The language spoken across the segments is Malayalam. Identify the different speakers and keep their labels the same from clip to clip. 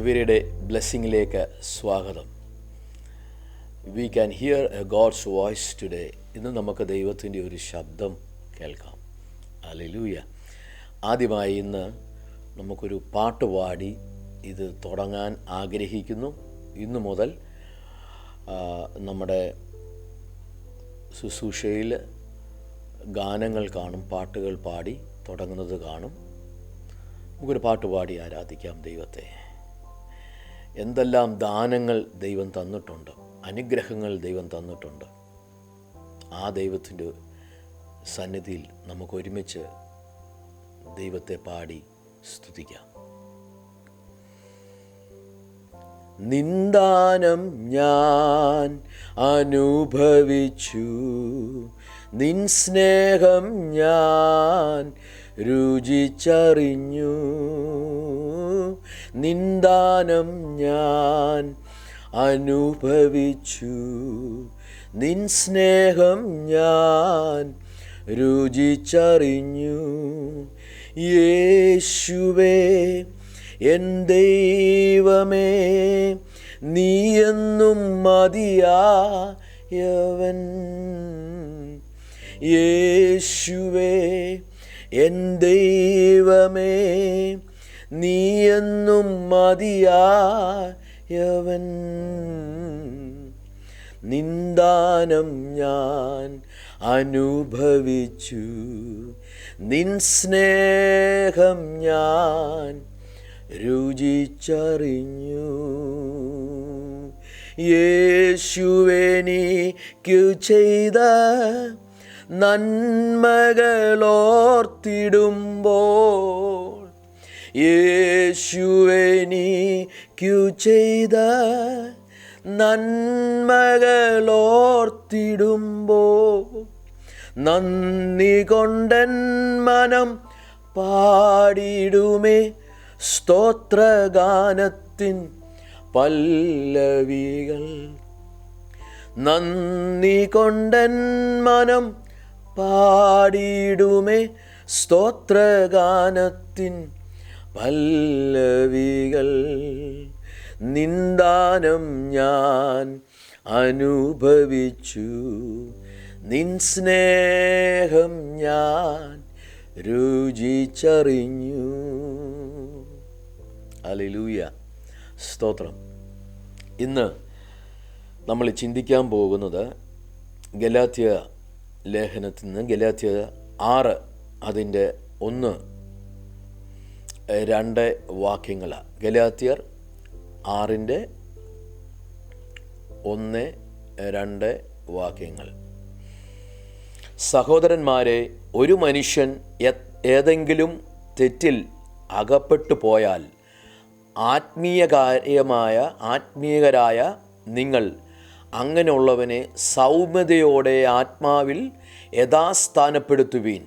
Speaker 1: എവരിഡേ ബ്ലെസ്സിങ്ങിലേക്ക് സ്വാഗതം. We can hear a God's voice today. ഇന്ന് നമുക്ക് ദൈവത്തിൻ്റെ ഒരു ശബ്ദം കേൾക്കാം. ഹല്ലേലൂയ. ആദ്യമായി ഇന്ന് നമുക്കൊരു പാട്ട് പാടി ഇത് തുടങ്ങാൻ ആഗ്രഹിക്കുന്നു. ഇന്നു മുതൽ നമ്മുടെ ശുശ്രൂഷയിൽ ഗാനങ്ങൾ കാണും, പാട്ടുകൾ പാടി തുടങ്ങുന്നത് കാണും. നമുക്കൊരു പാട്ട് പാടി ആരാധിക്കാം ദൈവത്തെ. എന്തെല്ലാം ദാനങ്ങൾ ദൈവം തന്നിട്ടുണ്ട്, അനുഗ്രഹങ്ങൾ ദൈവം തന്നിട്ടുണ്ട്. ആ ദൈവത്തിൻ്റെ സന്നിധിയിൽ നമുക്ക് ഒരുമിച്ച് ദൈവത്തെ പാടി സ്തുതിക്കാം. നിന്ദാനം ഞാൻ അനുഭവിച്ചു, നിൻ സ്നേഹം ഞാൻ രുചിച്ചറിഞ്ഞു. നിന്ദാനം ഞാൻ അനുഭവിച്ചു, നിൻ സ്നേഹം ഞാൻ രുചിച്ചറിഞ്ഞു. യേശുവേ എൻ ദൈവമേ, നീ എന്നും മതിയായവൻ. യേശുവേ എൻ ദൈവമേ, നീ എന്നും മതിയായവൻ. നിന്ദാനം ഞാൻ അനുഭവിച്ചു, നിൻ സ്നേഹം ഞാൻ രുചിച്ചറിഞ്ഞു. യേശുവെനിക്കു ചെയ്ത നന്മകളോർത്തിടുമ്പോൾ, യേശുവെനിക്കു ചെയ്ത നന്മകളോർത്തിടുമ്പോൾ, നന്ദി കൊണ്ടൻ മനം പാടിടുമേ സ്തോത്രഗാനത്തിൻ പല്ലവികൾ. നന്ദി കൊണ്ടൻ മനം പാടിടുമേ സ്തോത്രഗാനത്തിൻ പല്ലവികൾ. നിന്ദാനം ഞാൻ അനുഭവിച്ചു, നിൻ സ്നേഹം ഞാൻ രുചിച്ചറിഞ്ഞു. ഹല്ലേലൂയ, സ്തോത്രം. ഇന്ന് നമ്മൾ ചിന്തിക്കാൻ പോകുന്നത് ഗലാത്യ ലേഖനത്തിൽ നിന്ന് ഗലാത്യർ 6 അതിൻ്റെ 1-2 വാക്യങ്ങളാണ്. ഗലാത്യർ 6:1-2 വാക്യങ്ങൾ. സഹോദരന്മാരെ, ഒരു മനുഷ്യൻ ഏതെങ്കിലും തെറ്റിൽ അകപ്പെട്ടു പോയാൽ ആത്മീയരായ നിങ്ങൾ അങ്ങനെയുള്ളവനെ സൗമ്യതയോടെ ആത്മാവിൽ യഥാസ്ഥാനപ്പെടുത്തുവീൻ.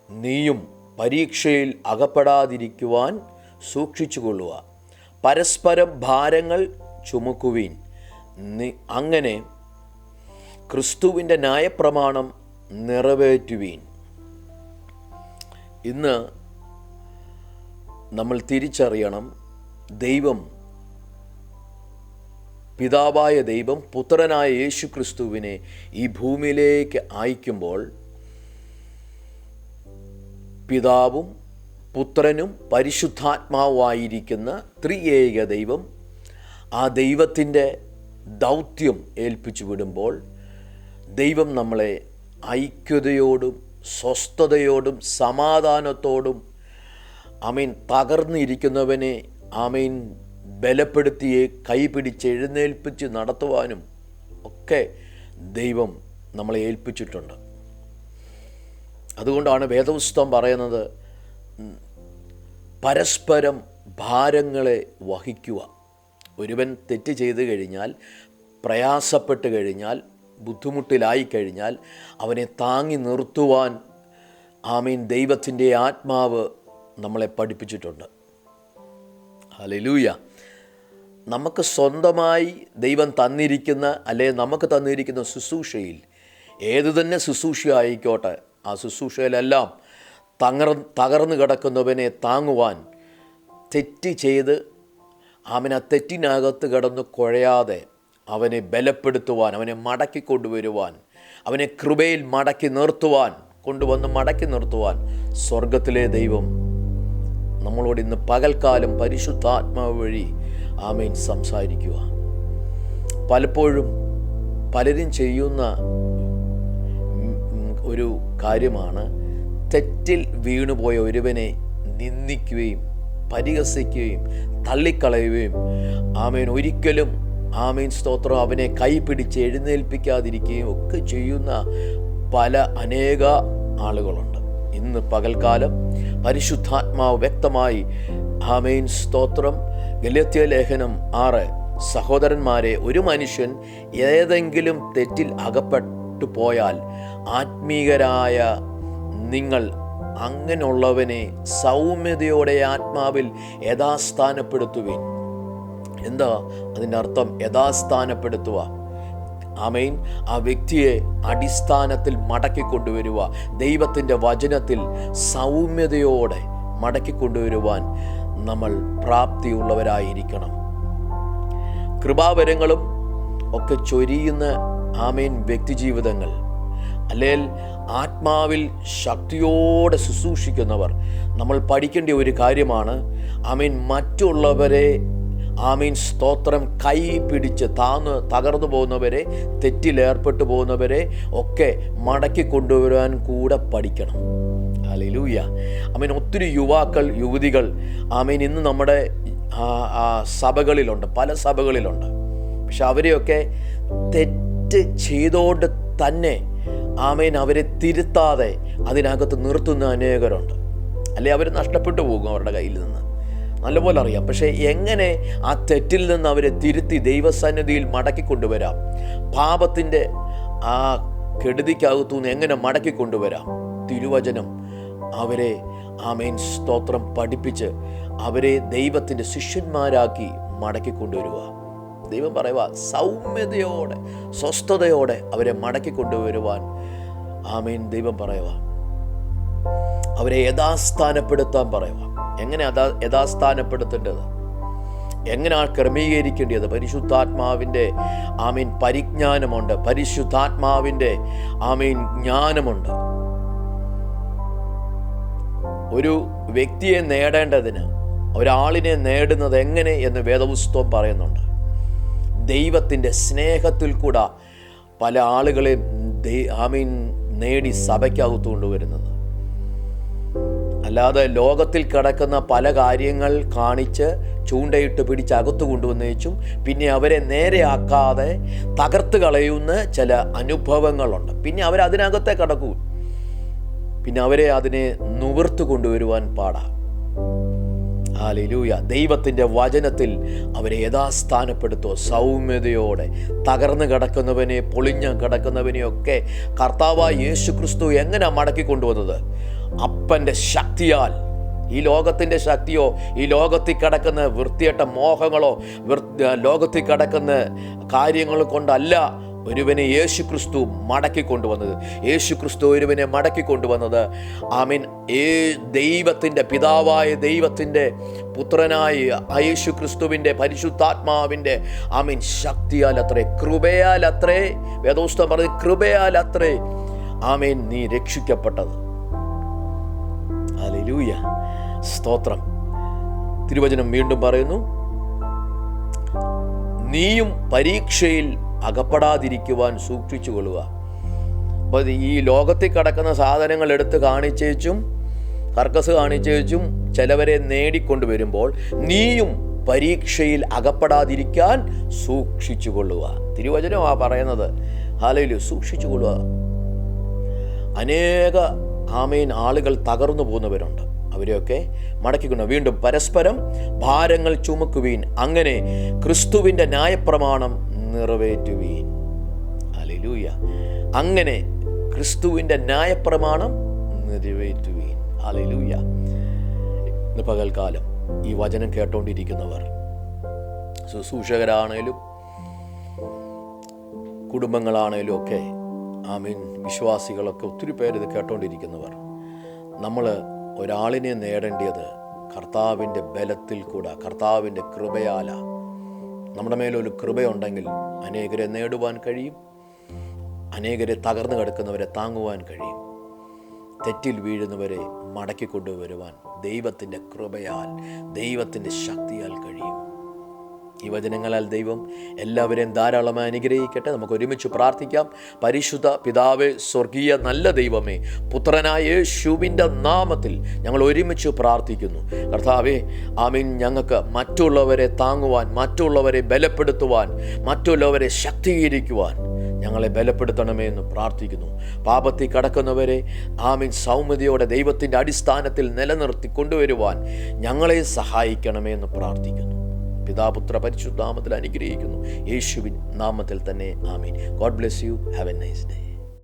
Speaker 1: നീയും പരീക്ഷയിൽ അകപ്പെടാതിരിക്കുവാൻ സൂക്ഷിച്ചുകൊള്ളുക. പരസ്പരം ഭാരങ്ങൾ ചുമക്കുവീൻ. അങ്ങനെ ക്രിസ്തുവിൻ്റെ ന്യായപ്രമാണം നിറവേറ്റുവീൻ. ഇന്ന് നമ്മൾ തിരിച്ചറിയണം, ദൈവം, പിതാവായ ദൈവം പുത്രനായ യേശു ക്രിസ്തുവിനെ ഈ ഭൂമിയിലേക്ക് അയക്കുമ്പോൾ പിതാവും പുത്രനും പരിശുദ്ധാത്മാവുമായിരിക്കുന്ന ത്രിയേക ദൈവം ആ ദൈവത്തിൻ്റെ ദൗത്യം ഏൽപ്പിച്ചു വിടുമ്പോൾ ദൈവം നമ്മളെ ഐക്യതയോടും സ്വസ്ഥതയോടും സമാധാനത്തോടും തകർന്നിരിക്കുന്നവനെ ബലപ്പെടുത്തിയെ കൈപിടിച്ച് എഴുന്നേൽപ്പിച്ച് നടത്തുവാനും ഒക്കെ ദൈവം നമ്മളെ ഏൽപ്പിച്ചിട്ടുണ്ട്. അതുകൊണ്ടാണ് വേദപുസ്തകം പറയുന്നത്, പരസ്പരം ഭാരങ്ങളെ വഹിക്കുക. ഒരുവൻ തെറ്റ് ചെയ്തു കഴിഞ്ഞാൽ, പ്രയാസപ്പെട്ട് കഴിഞ്ഞാൽ, ബുദ്ധിമുട്ടിലായി കഴിഞ്ഞാൽ അവനെ താങ്ങി നിർത്തുവാൻ ദൈവത്തിൻ്റെ ആത്മാവ് നമ്മളെ പഠിപ്പിച്ചിട്ടുണ്ട്. ഹല്ലേലൂയ. നമുക്ക് സ്വന്തമായി ദൈവം തന്നിരിക്കുന്ന നമുക്ക് തന്നിരിക്കുന്ന ശുശ്രൂഷയിൽ ഏതു തന്നെ ശുശ്രൂഷ ആയിക്കോട്ടെ, ആ ശുശ്രൂഷയിലെല്ലാം തകർന്നു കിടക്കുന്നവനെ താങ്ങുവാൻ, തെറ്റ് ചെയ്ത് ആമേൻ ആ തെറ്റിനകത്ത് കിടന്ന് കുഴയാതെ അവനെ ബലപ്പെടുത്തുവാൻ, അവനെ മടക്കി കൊണ്ടുവരുവാൻ, അവനെ കൃപയിൽ മടക്കി നിർത്തുവാൻ സ്വർഗത്തിലെ ദൈവം നമ്മളോട് ഇന്ന് പകൽക്കാലം പരിശുദ്ധാത്മാവ് വഴി ആമേൻ സംസാരിക്കുക. പലപ്പോഴും പലരും ചെയ്യുന്ന ഒരു കാര്യമാണ് തെറ്റിൽ വീണുപോയ ഒരുവനെ നിന്ദിക്കുകയും പരിഹസിക്കുകയും തള്ളിക്കളയുകയും ആമേൻ ഒരിക്കലും ആമേൻ സ്തോത്രം അവനെ കൈപിടിച്ച് എഴുന്നേൽപ്പിക്കാതിരിക്കുകയും ഒക്കെ ചെയ്യുന്ന അനേക ആളുകളുണ്ട്. ഇന്ന് പകൽക്കാലം പരിശുദ്ധാത്മാവ് വ്യക്തമായി ആമേൻ സ്തോത്രം ഗലാത്യ ലേഖനം 6, സഹോദരന്മാരെ, ഒരു മനുഷ്യൻ ഏതെങ്കിലും തെറ്റിൽ അകപ്പെട്ടു പോയാൽ ആത്മീകരായ നിങ്ങൾ അങ്ങനെയുള്ളവനെ സൗമ്യതയോടെ ആത്മാവിൽ യഥാസ്ഥാനപ്പെടുത്തുവിൻ. എന്താ അതിൻ്റെ അർത്ഥം? യഥാസ്ഥാനപ്പെടുത്തുക. ആമേൻ. ആ വ്യക്തിയെ അടിസ്ഥാനത്തിൽ മടക്കിക്കൊണ്ടുവരുക, ദൈവത്തിൻ്റെ വചനത്തിൽ സൗമ്യതയോടെ മടക്കിക്കൊണ്ടുവരുവാൻ നമ്മൾ പ്രാപ്തിയുള്ളവരായിരിക്കണം. കൃപാവരങ്ങളും ഒക്കെ ചൊരിയുന്ന ആമേൻ വ്യക്തിജീവിതങ്ങൾ, അല്ലെങ്കിൽ ആത്മാവിൽ ശക്തിയോടെ ശുശ്രൂഷിക്കുന്നവർ നമ്മൾ പഠിക്കേണ്ട ഒരു കാര്യമാണ്. ആമേൻ മറ്റുള്ളവരെ ആമേൻ സ്തോത്രം കൈ പിടിച്ച് തകർന്നു പോകുന്നവരെ, തെറ്റിലേർപ്പെട്ടു പോകുന്നവരെ ഒക്കെ മടക്കി കൊണ്ടുവരാൻ കൂടെ പഠിക്കണം. ഹല്ലേലൂയ. ആമേൻ. ഒത്തിരി യുവാക്കൾ, യുവതികൾ ആമേൻ ഇന്ന് നമ്മുടെ സഭകളിലുണ്ട്, പല സഭകളിലുണ്ട്. പക്ഷെ അവരെയൊക്കെ തെറ്റ് ചെയ്തുകൊണ്ട് തന്നെ ആമേൻ അവരെ തിരുത്താതെ അതിനകത്ത് നിർത്തുന്ന അനേകരുണ്ട്. അല്ലെ അവർ നഷ്ടപ്പെട്ടു പോകും അവരുടെ കയ്യിൽ നിന്ന്, നല്ലപോലെ അറിയാം. പക്ഷേ എങ്ങനെ ആ തെറ്റിൽ നിന്ന് അവരെ തിരുത്തി ദൈവസന്നിധിയിൽ മടക്കിക്കൊണ്ടുവരാം, പാപത്തിൻ്റെ ആ കെടുതിക്കകത്തുനിന്ന് എങ്ങനെ മടക്കിക്കൊണ്ടുവരാം? തിരുവചനം അവരെ ആമേൻ സ്തോത്രം പഠിപ്പിച്ച് അവരെ ദൈവത്തിൻ്റെ ശിഷ്യന്മാരാക്കി മടക്കിക്കൊണ്ടുവരിക. ദൈവം പറയുക, സൗമ്യതയോടെ സ്വസ്ഥതയോടെ അവരെ മടക്കിക്കൊണ്ടുവരുവാൻ ആമേൻ ദൈവം പറയുക, അവരെ യഥാസ്ഥാനപ്പെടുത്താൻ പറയുക. എങ്ങനെ യഥാസ്ഥാനപ്പെടുത്തേണ്ടത്, എങ്ങനെയാണ് ക്രമീകരിക്കേണ്ടത്? പരിശുദ്ധാത്മാവിൻ്റെ ആമേൻ പരിജ്ഞാനമുണ്ട്, പരിശുദ്ധാത്മാവിൻ്റെ ആമേൻ ജ്ഞാനമുണ്ട്. ഒരു വ്യക്തിയെ നേടേണ്ടതിന്, ഒരാളിനെ നേടുന്നത് എങ്ങനെ എന്ന് വേദപുസ്തകം പറയുന്നുണ്ട്. ദൈവത്തിൻ്റെ സ്നേഹത്തിൽ കൂടെ പല ആളുകളെയും ആമീൻ നേടി സഭയ്ക്കകത്ത് കൊണ്ടുവരുന്നത്. അല്ലാതെ ലോകത്തിൽ കിടക്കുന്ന പല കാര്യങ്ങൾ കാണിച്ച് ചൂണ്ടയിട്ട് പിടിച്ച് അകത്ത് കൊണ്ടുവന്നേച്ചും പിന്നെ അവരെ നേരെയാക്കാതെ തകർത്ത് കളയുന്ന ചില അനുഭവങ്ങളുണ്ട്. പിന്നെ അവരതിനകത്തെ കിടക്കൂ, പിന്നെ അവരെ അതിനെ നുവർത്തു കൊണ്ടുവരുവാൻ പാടാ. ഹല്ലേലൂയ. ദൈവത്തിൻ്റെ വചനത്തിൽ അവരെ യഥാസ്ഥാനപ്പെടുത്തോ, സൗമ്യതയോടെ. തകർന്നു കിടക്കുന്നവനെ, പൊളിഞ്ഞ് കിടക്കുന്നവനെയൊക്കെ കർത്താവായ യേശു ക്രിസ്തു എങ്ങനെ മടക്കി കൊണ്ടുവന്നത്? അപ്പൻ്റെ ശക്തിയാൽ. ഈ ലോകത്തിൻ്റെ ശക്തിയോ, ഈ ലോകത്തിൽ കിടക്കുന്ന വൃത്തികെട്ട മോഹങ്ങളോ, ലോകത്തിൽ കിടക്കുന്ന കാര്യങ്ങൾ കൊണ്ടല്ല ഒരുവനെ യേശു ക്രിസ്തു മടക്കിക്കൊണ്ടുവന്നത്. യേശു ക്രിസ്തു ഒരുവനെ മടക്കിക്കൊണ്ടുവന്നത് ആമീൻ ദൈവത്തിൻ്റെ പിതാവായ ദൈവത്തിൻ്റെ പുത്രനായ യേശു ക്രിസ്തുവിൻ്റെ പരിശുദ്ധാത്മാവിൻ്റെ ആമീൻ ശക്തിയാൽ അത്രേ, കൃപയാൽ അത്രേ. വേദപുസ്തകം പറഞ്ഞത് കൃപയാൽ അത്രേ ആമീൻ നീ രക്ഷിക്കപ്പെട്ടത്. ഹല്ലേലൂയ, സ്തോത്രം. തിരുവചനം വീണ്ടും പറയുന്നു, നീയും പരീക്ഷയിൽ അകപ്പെടാതിരിക്കുവാൻ സൂക്ഷിച്ചു കൊള്ളുക. അപ്പോൾ ഈ ലോകത്തിൽ കിടക്കുന്ന സാധനങ്ങൾ എടുത്ത് കാണിച്ചേച്ചും കർക്കസ് കാണിച്ചേച്ചും ചിലവരെ നേടിക്കൊണ്ടുവരുമ്പോൾ നീയും പരീക്ഷയിൽ അകപ്പെടാതിരിക്കാൻ സൂക്ഷിച്ചു കൊള്ളുക. തിരുവചനമാണ് പറയുന്നത്. ഹല്ലേലൂയ, സൂക്ഷിച്ചു കൊള്ളുക. അനേക ആമേൻ ആളുകൾ തകർന്നു പോകുന്നവരുണ്ട്. അവരെയൊക്കെ മടക്കിക്കൊണ്ട് വീണ്ടും പരസ്പരം ഭാരങ്ങൾ ചുമക്കുവീൻ, അങ്ങനെ ക്രിസ്തുവിൻ്റെ ന്യായപ്രമാണം നിറവേറ്റുവീൻ. ഹല്ലേലൂയ. അങ്ങനെ ക്രിസ്തുവിൻ്റെ ന്യായപ്രമാണം നിറവേറ്റുവീൻ. ഹല്ലേലൂയ. ഇന്ന് പകൽക്കാലം ഈ വചനം കേട്ടോണ്ടിരിക്കുന്നവർ, ശുശ്രൂഷകരാണേലും കുടുംബങ്ങളാണേലും ഒക്കെ ആമീൻ വിശ്വാസികളൊക്കെ ഒത്തിരി പേര് ഇത് കേട്ടോണ്ടിരിക്കുന്നവർ, നമ്മൾ ഒരാളിനെ നേടേണ്ടത് കർത്താവിൻ്റെ ബലത്തിൽ കൂടെ, കർത്താവിൻ്റെ കൃപയാല. നമ്മുടെ മേലൊരു കൃപയുണ്ടെങ്കിൽ അനേകരെ നേടുവാൻ കഴിയും, അനേകരെ തകർന്നു കിടക്കുന്നവരെ താങ്ങുവാൻ കഴിയും, തെറ്റിൽ വീഴുന്നവരെ മടക്കി കൊണ്ടുവരുവാൻ ദൈവത്തിൻ്റെ കൃപയാൽ, ദൈവത്തിൻ്റെ ശക്തിയാൽ കഴിയും. ഈ വചനങ്ങളാൽ ദൈവം എല്ലാവരെയും ധാരാളമായി അനുഗ്രഹിക്കട്ടെ. നമുക്ക് ഒരുമിച്ച് പ്രാർത്ഥിക്കാം. പരിശുദ്ധ പിതാവേ, സ്വർഗീയ നല്ല ദൈവമേ, പുത്രനായ യേശുവിൻ്റെ നാമത്തിൽ ഞങ്ങൾ ഒരുമിച്ച് പ്രാർത്ഥിക്കുന്നു. കർത്താവേ, ആമീൻ. ഞങ്ങൾക്ക് മറ്റുള്ളവരെ താങ്ങുവാൻ, മറ്റുള്ളവരെ ബലപ്പെടുത്തുവാൻ, മറ്റുള്ളവരെ ശക്തീകരിക്കുവാൻ ഞങ്ങളെ ബലപ്പെടുത്തണമേ എന്ന് പ്രാർത്ഥിക്കുന്നു. പാപത്തിൽ കടക്കുന്നവരെ ആമീൻ സൗമ്യതയോടെ ദൈവത്തിൻ്റെ അടിസ്ഥാനത്തിൽ നിലനിർത്തി കൊണ്ടുവരുവാൻ ഞങ്ങളെ സഹായിക്കണമേ എന്ന് പ്രാർത്ഥിക്കുന്നു. പിതാപുത്ര പരിശുദ്ധ നാമത്തിൽ അനുഗ്രഹിക്കുന്നു. യേശുവിൻ നാമത്തിൽ തന്നെ ആമീൻ. God bless you. Have a nice day.